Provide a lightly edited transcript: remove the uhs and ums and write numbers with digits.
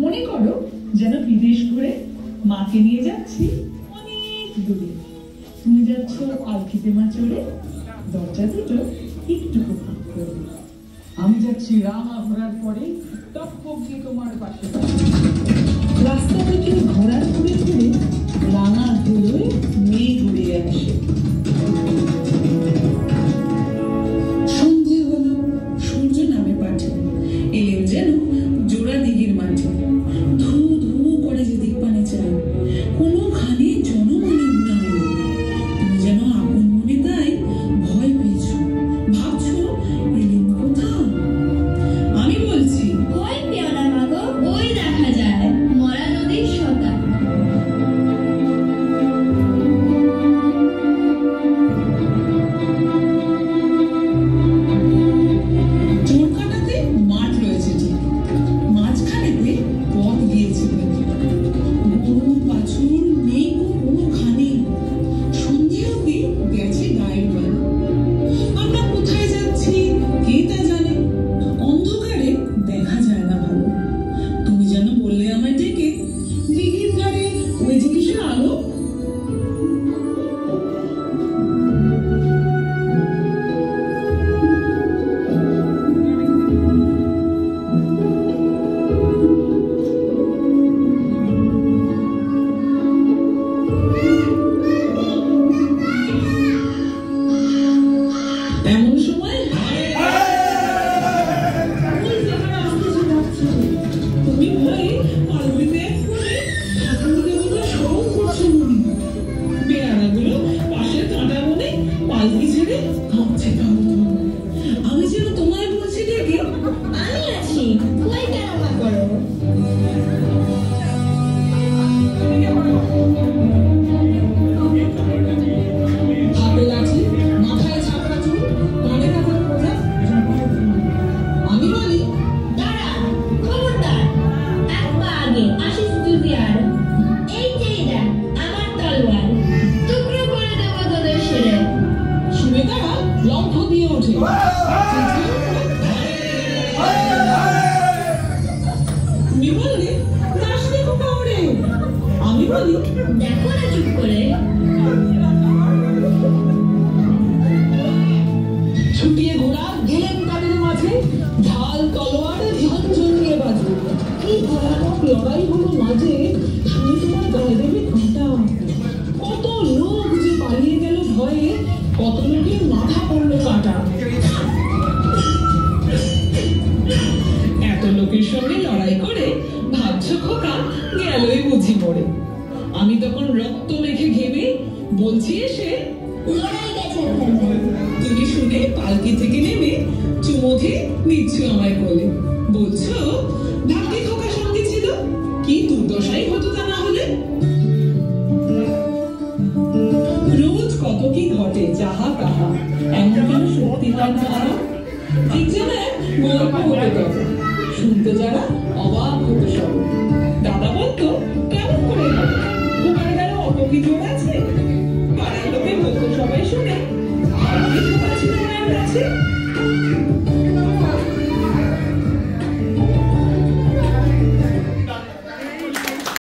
মনে করো যেন বিদেশ ঘুরে মাকে নিয়ে যাচ্ছি অনেক দূরে। তুমি যাচ্ছ পালকিতে মা চড়ে, দরজা দুটো একটুকু ফাঁক করে। আমি যাচ্ছি রাঙা ঘোরার পরে টপকি তোমার পাশে। রাস্তা থেকে ঘোরার ঘুরে ঘুরে রাঙা ধুলোয় মেয়ে ঘুরে আসে। সন্ধে হলো, সূর্য নামে পাঠে, এলেন যেন জোড়া দিঘির মাঠে। ধু ধু করে যেদিক পানে চায়, কোনোখানে জনমানব নাই। তুমি যেন আপন মনে তাই ভয় পেয়েছ, ভাবছো এলেন কোথাও। আমি বলছি ভয় পেও না মাগো, ওই দেখা যায় মরা নদীর সতা। চোরকাটাতে মাঠ রয়েছে ঠিক, মাঝখানেতে পথ গিয়েছে গরু বাছুর নেই কোনোখানে। সন্ধে অব্দি গেছে গায়ের বাড়ি। আমরা কোথায় যাচ্ছি কে তা জানে, অন্ধকারে দেখা যায় না ভালো। তুমি যেন বললে আমায় ডেকে, দিঘির ধারে ওই যে কিসের আলো। এমন সময় তুমি ভয়ে পালকিতে পড়ে ঠাকুর দেবতা স্মরণ করছো মনে। বেড়ানাগুলো পাশে কাঁটা বনে পালকি ছেড়ে হাঁটছে ধম। আমি যেন তোমায় বলছি ডেকে, আমি আছি, ভয় কেন না করো। হাতে লাঠি, মাথায় ছাপড়া চুল, কানে কাঁথার মোজা, জামায় ধুলো। আমি বলি দাঁড়া, খবরদার, এক পা আগে আসিস যদি আর। এই যে দেখ আমার তলোয়ার, টুকরো করে দেবো তোদের সেরে। শুনে তারা লম্ফ দিয়ে ওঠে। তুমি বললে দাস দেখো কাউরে। আমি বলি দেখো না চুপ করে। ছুটিয়ে ঘোড়া গেলেন তাদের মাঝে, ঢাল তলোয়ার ঝনঝনিয়ে বাজে। এই ভয়ানক লড়াই হলো মাঝে, শুনে তোমার গায়ে দেবে কাঁটা। কত লোক যে পালিয়ে গেল ভয়ে, কত লোকের মাথা পড়লো কাটা। এত লোকের সঙ্গে লড়াই করে ভাবছো খোকা গেলই বুঝি পড়ে। আমি তখন রক্ত মেখে ঘেমে বলছি এসে, লড়াই গেছে এখানে। তুমি শুনে পালকি থেকে নেমে চুমুখে নিচ্ছ আমায় বলে। বলছো ভাগ্যে খোকা সঙ্গে ছিল, কি দুর্দশাই হতো তা না হলে। রোজ কত কি ঘটে যাহা তাহা, এমন কেন সত্যি হয় না আরো। ঠিক যেন এক গল্প হতে কথা, শুনতে যারা অবাক হতো সব। দাদা বলতো কেমন করে হবে, খোকার গায়ে অত কি জোর আছে।